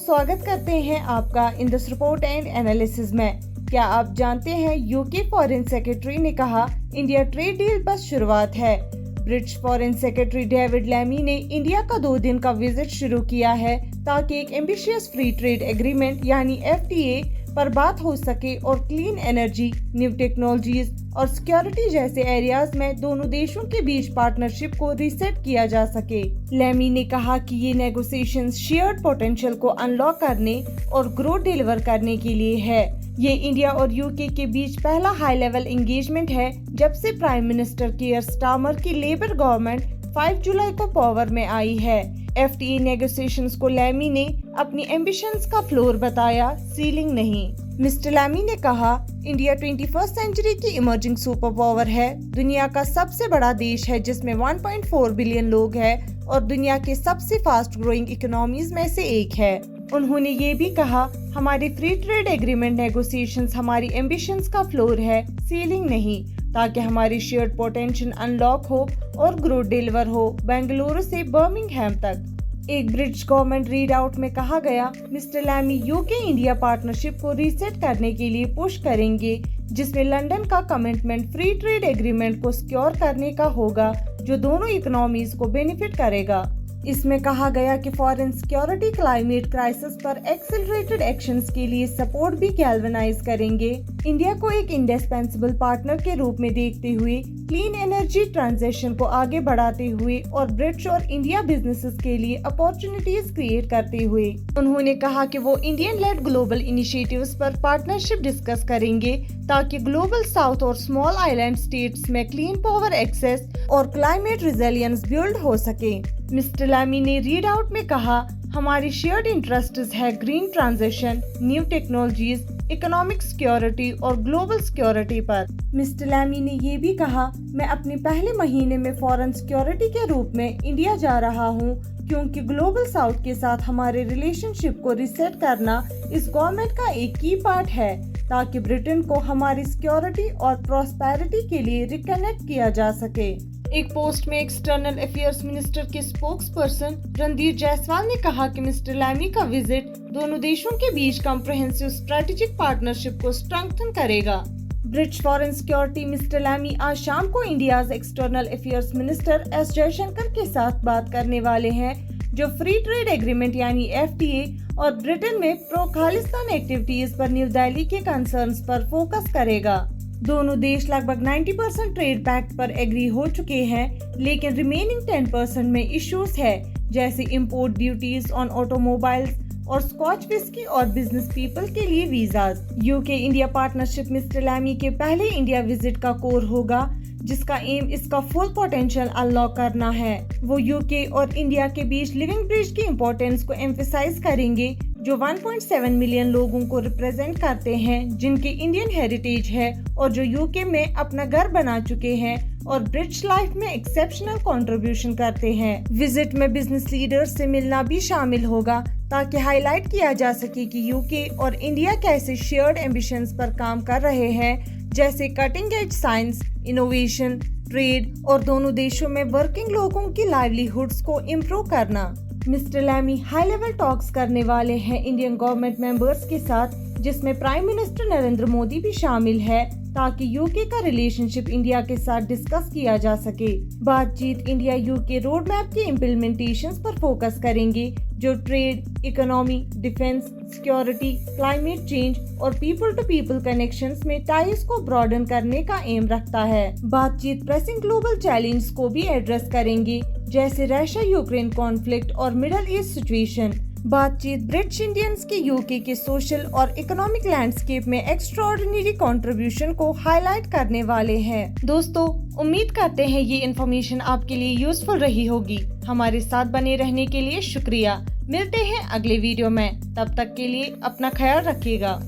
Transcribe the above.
स्वागत करते हैं आपका in this report and analysis में। क्या आप जानते हैं यूके फॉरेन सेक्रेटरी ने कहा इंडिया ट्रेड डील बस शुरुआत है। British foreign secretary David Lammy ने इंडिया का 2 दिन का विजिट शुरू किया है ताकि एक एम्बिशियस फ्री ट्रेड एग्रीमेंट यानी FTA पर बात हो सके और क्लीन एनर्जी, न्यू टेक्नोलॉजीज और सिक्योरिटी जैसे एरियाज में दोनों देशों के बीच पार्टनरशिप को रीसेट किया जा सके। लैमी ने कहा कि ये नेगोशिएशंस शेयर्ड पोटेंशियल को अनलॉक करने और ग्रोथ डिलीवर करने के लिए है। ये इंडिया और यूके के बीच पहला हाई लेवल एंगेजमेंट है जब से प्राइम मिनिस्टर कीयर स्टारमर की लेबर गवर्नमेंट 5 जुलाई को पावर में आई है। FTA नेगोशिएशंस को लैमी ने अपनी एम्बिशंस का फ्लोर बताया, सीलिंग नहीं। मिस्टर लैमी ने कहा इंडिया 21st सेंचुरी की इमर्जिंग सुपर पावर है, दुनिया का सबसे बड़ा देश है जिसमें 1.4 बिलियन लोग हैं और दुनिया के सबसे फास्ट ग्रोइंग इकोनॉमीज में से एक है। उन्होंने ये भी कहा हमारी फ्री ट्रेड एग्रीमेंट नेगोशिएशंस हमारी एम्बिशंस का फ्लोर है, सीलिंग नहीं, ताकि हमारी शेयर्ड पोटेंशियल अनलॉक हो और ग्रोथ डिलीवर हो बेंगलुरु से बर्मिंघम तक। एक ब्रिटिश गवर्नमेंट रीड आउट में कहा गया mister Lammy UK India partnership को रीसेट करने के लिए पुश करेंगे, जिसमें लंदन का कमिटमेंट फ्री ट्रेड एग्रीमेंट को सिक्योर करने का होगा जो दोनों इकोनॉमीज को बेनिफिट करेगा। इसमें कहा गया कि फॉरेन सिक्योरिटी क्लाइमेट क्राइसिस पर एक्सेलरेटेड एक्शंस के लिए सपोर्ट भी गैल्वेनाइज करेंगे। इंडिया को एक इंडिस्पेंसिबल पार्टनर के रूप में देखते हुए क्लीन एनर्जी ट्रांजिशन को आगे बढ़ाते हुए और ब्रिटिश और इंडिया बिजनेसेस के लिए अपॉर्चुनिटीज क्रिएट करते हुए उन्होंने कहा कि वो इंडियन लेड ग्लोबल इनिशिएटिव्स पर पार्टनरशिप डिस्कस करेंगे ताकि ग्लोबल साउथ और स्मॉल आइलैंड स्टेट्स में क्लीन पावर एक्सेस और क्लाइमेट रिजिलियंस बिल्ड हो सके। मिस्टर लैमी ने रीड आउट में कहा हमारी शेयर्ड इंटरेस्ट्स है green transition, new technologies, economic security और ग्लोबल सिक्योरिटी पर। मिस्टर लैमी ने ये भी कहा मैं अपने पहले महीने में फॉरेन सिक्योरिटी के रूप में इंडिया जा रहा हूँ क्योंकि ग्लोबल साउथ के साथ हमारे रिलेशनशिप को रिसेट करना इस गवर्नमेंट का एक की पार्ट है ताकि ब्रिटेन को हमारी सिक्योरिटी और प्रॉस्पेरिटी के लिए रिकनेक्ट किया जा सके। एक पोस्ट में एक्सटर्नल अफेयर्स मिनिस्टर के स्पोक्स पर्सन रणधीर जायसवाल ने कहा कि मिस्टर लैमी का विजिट दोनों देशों के बीच कॉम्प्रिहेंसिव स्ट्रेटेजिक पार्टनरशिप को स्ट्रेंथन करेगा। British foreign security mister Lammy आज शाम को India's external affairs minister S Jaishankar के साथ बात करने वाले हैं जो फ्री ट्रेड एग्रीमेंट यानी FTA और ब्रिटेन में प्रो खालिस्तान एक्टिविटीज पर न्यू दिल्ली के कंसर्न्स पर फोकस करेगा। दोनों देश लगभग 90% ट्रेड पैक्ट पर एग्री हो चुके हैं, लेकिन रिमेनिंग 10% में इश्यूज है जैसे इंपोर्ट ड्यूटीज ऑन ऑटोमोबाइल्स और स्कॉच विस्की और बिजनेस पीपल के लिए visas. UK India partnership mister Lammy के पहले इंडिया विजिट का कोर होगा जिसका एम इसका फुल पोटेंशियल अनलॉक करना है। वो यूके और इंडिया के बीच लिविंग ब्रिज की इम्पोर्टेंस को एम्फेसाइज करेंगे जो 1.7 मिलियन लोगों को रिप्रेजेंट करते हैं जिनके इंडियन हेरिटेज है और जो यूके में अपना घर बना चुके हैं और ब्रिटिश लाइफ में एक्सेप्शनल कंट्रीब्यूशन करते हैं। विजिट में बिजनेस लीडर्स से मिलना भी शामिल होगा ताकि हाईलाइट किया जा सके कि यूके और इंडिया कैसे शेयर्ड एम्बिशंस पर काम कर रहे हैं जैसे cutting edge science, innovation, trade और दोनों देशों में वर्किंग लोगों की लाइवलीहुड्स को इम्प्रूव करना। Mister Lammy high level talks करने वाले हैं इंडियन गवर्नमेंट मेंबर्स के साथ जिसमें प्राइम मिनिस्टर नरेंद्र मोदी भी शामिल है ताकि यूके का रिलेशनशिप इंडिया के साथ डिस्कस किया जा सके। बातचीत इंडिया यूके रोड मैप के इम्प्लीमेंटेशंस पर फोकस करेंगे जो trade, economy, defence, security, climate change और पीपल टू पीपल कनेक्शंस में टाइज को ब्रॉडन करने का एम रखता है। बातचीत प्रेसिंग ग्लोबल चैलेंज को भी एड्रेस करेंगे जैसे रशिया यूक्रेन कॉन्फ्लिक्ट और मिडल ईस्ट सिचुएशन। बातचीत ब्रिटिश इंडियंस के यूके के सोशल और इकोनॉमिक लैंडस्केप में एक्स्ट्राऑर्डिनरी कंट्रीब्यूशन को हाईलाइट करने वाले हैं। दोस्तों, उम्मीद करते हैं ये इन्फॉर्मेशन आपके लिए यूजफुल रही होगी। हमारे साथ बने रहने के लिए शुक्रिया। मिलते हैं अगले वीडियो में, तब तक के लिए अपना ख्याल रखिएगा।